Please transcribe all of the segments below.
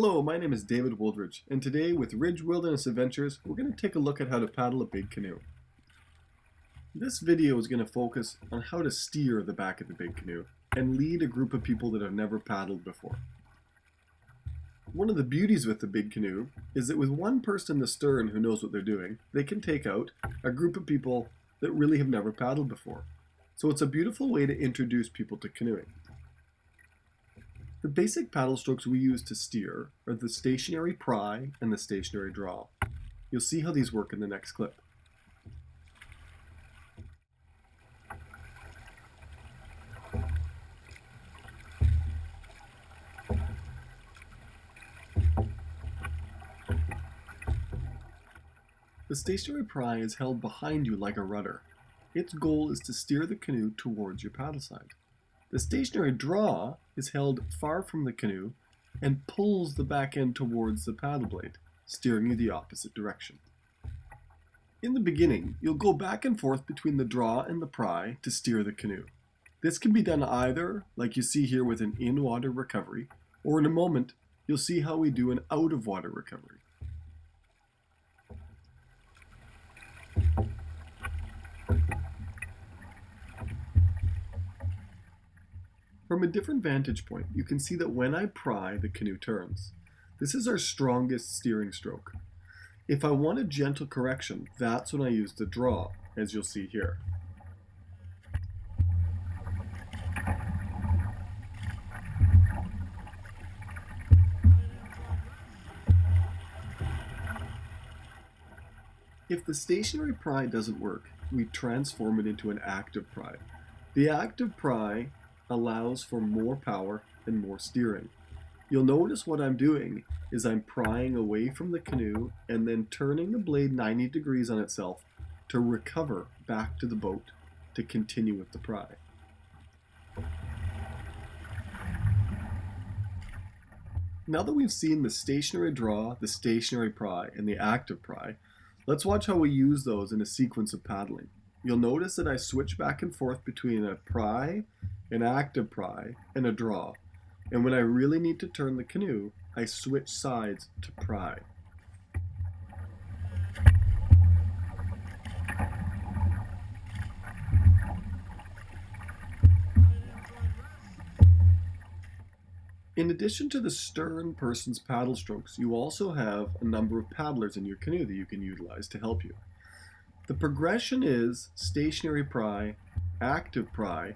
Hello, my name is David Wooldridge, and today with Ridge Wilderness Adventures, we're going to take a look at how to paddle a big canoe. This video is going to focus on how to steer the back of the big canoe and lead a group of people that have never paddled before. One of the beauties with the big canoe is that with one person in the stern who knows what they're doing, they can take out a group of people that really have never paddled before. So it's a beautiful way to introduce people to canoeing. The basic paddle strokes we use to steer are the stationary pry and the stationary draw. You'll see how these work in the next clip. The stationary pry is held behind you like a rudder. Its goal is to steer the canoe towards your paddle side. The stationary draw is held far from the canoe and pulls the back end towards the paddle blade, steering you the opposite direction. In the beginning, you'll go back and forth between the draw and the pry to steer the canoe. This can be done either, like you see here with an in-water recovery, or in a moment, you'll see how we do an out-of-water recovery. From a different vantage point, you can see that when I pry, the canoe turns. This is our strongest steering stroke. If I want a gentle correction, that's when I use the draw, as you'll see here. If the stationary pry doesn't work, we transform it into an active pry. The active pry allows for more power and more steering. You'll notice what I'm doing is I'm prying away from the canoe and then turning the blade 90 degrees on itself to recover back to the boat to continue with the pry. Now that we've seen the stationary draw, the stationary pry, and the active pry, let's watch how we use those in a sequence of paddling. You'll notice that I switch back and forth between a pry, an active pry, and a draw. And when I really need to turn the canoe, I switch sides to pry. In addition to the stern person's paddle strokes, you also have a number of paddlers in your canoe that you can utilize to help you. The progression is stationary pry, active pry,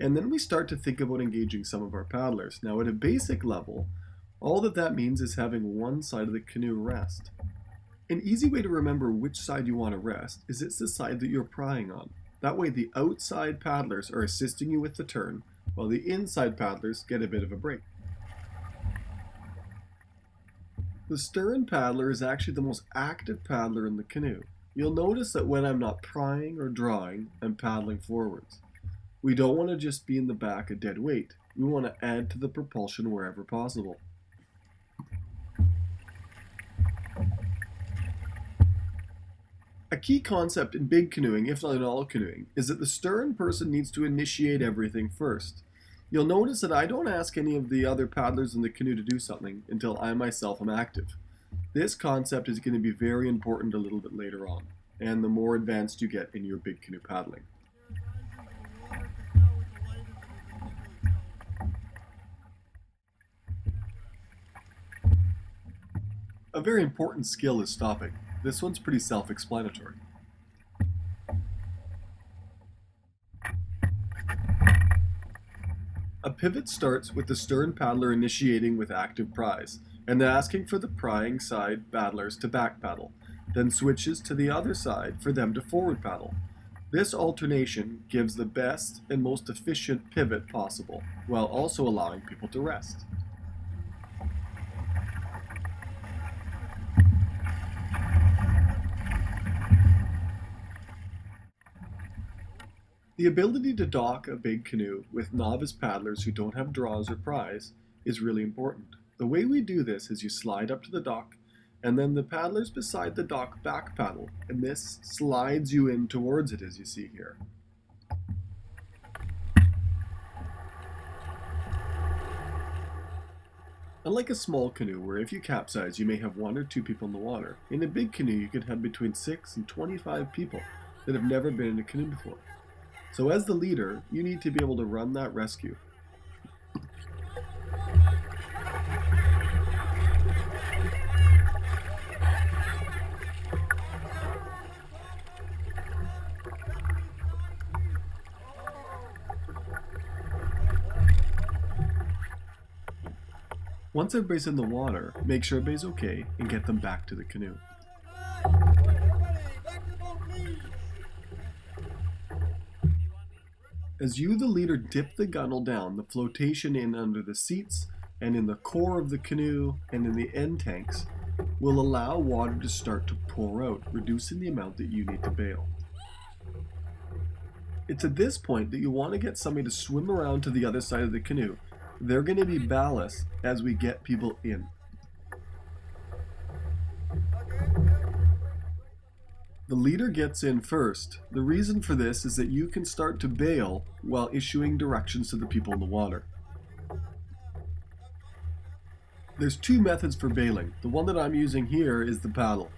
and then we start to think about engaging some of our paddlers. Now at a basic level, all that means is having one side of the canoe rest. An easy way to remember which side you want to rest is it's the side that you're prying on. That way the outside paddlers are assisting you with the turn, while the inside paddlers get a bit of a break. The stern paddler is actually the most active paddler in the canoe. You'll notice that when I'm not prying or drawing, I'm paddling forwards. We don't want to just be in the back a dead weight. We want to add to the propulsion wherever possible. A key concept in big canoeing, if not in all canoeing, is that the stern person needs to initiate everything first. You'll notice that I don't ask any of the other paddlers in the canoe to do something until I myself am active. This concept is going to be very important a little bit later on, and the more advanced you get in your big canoe paddling. A very important skill is stopping. This one's pretty self-explanatory. A pivot starts with the stern paddler initiating with active pries, and then asking for the prying side paddlers to back paddle, then switches to the other side for them to forward paddle. This alternation gives the best and most efficient pivot possible, while also allowing people to rest. The ability to dock a big canoe with novice paddlers who don't have draws or pries is really important. The way we do this is you slide up to the dock, and then the paddlers beside the dock back paddle, and this slides you in towards it, as you see here. Unlike a small canoe where if you capsize you may have 1 or 2 people in the water, in a big canoe you could have between 6 and 25 people that have never been in a canoe before. So as the leader, you need to be able to run that rescue. Once everybody's in the water, make sure everybody's okay and get them back to the canoe. As you, the leader, dip the gunnel down, the flotation in under the seats and in the core of the canoe and in the end tanks will allow water to start to pour out, reducing the amount that you need to bail. It's at this point that you want to get somebody to swim around to the other side of the canoe. They're going to be ballast as we get people in. The leader gets in first. The reason for this is that you can start to bail while issuing directions to the people in the water. There's 2 methods for bailing. The one that I'm using here is the paddle.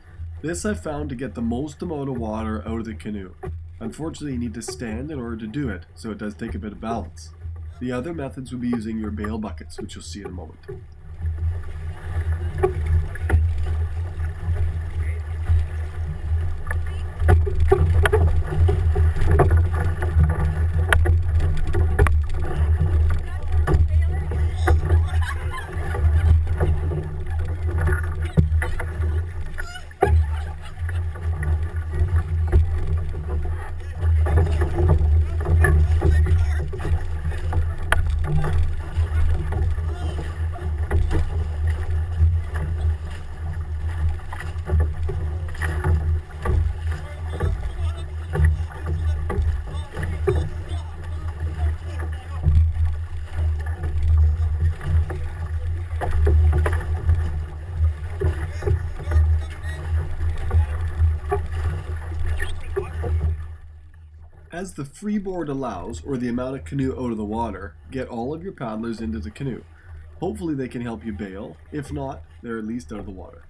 This I found to get the most amount of water out of the canoe. Unfortunately, you need to stand in order to do it, so it does take a bit of balance. The other methods would be using your bail buckets, which you'll see in a moment. As the freeboard allows, or the amount of canoe out of the water, get all of your paddlers into the canoe. Hopefully they can help you bail. If not, they're at least out of the water.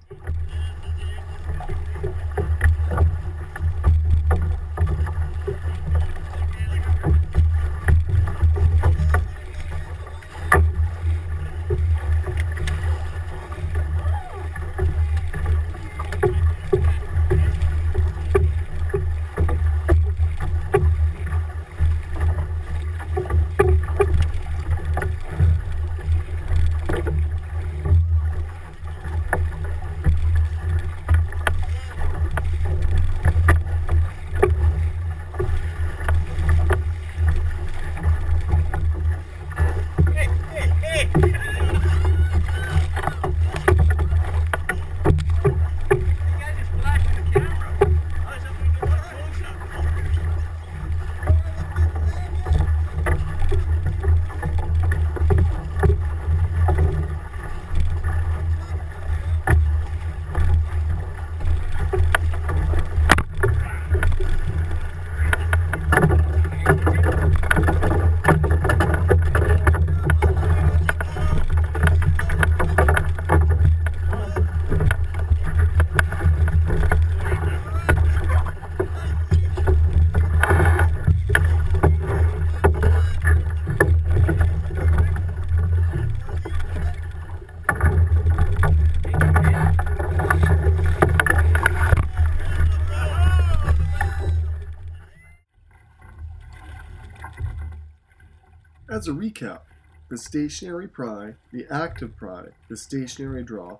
As a recap, the stationary pry, the active pry, the stationary draw,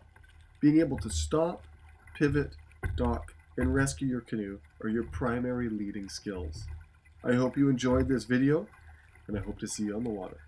being able to stop, pivot, dock, and rescue your canoe are your primary leading skills. I hope you enjoyed this video, and I hope to see you on the water.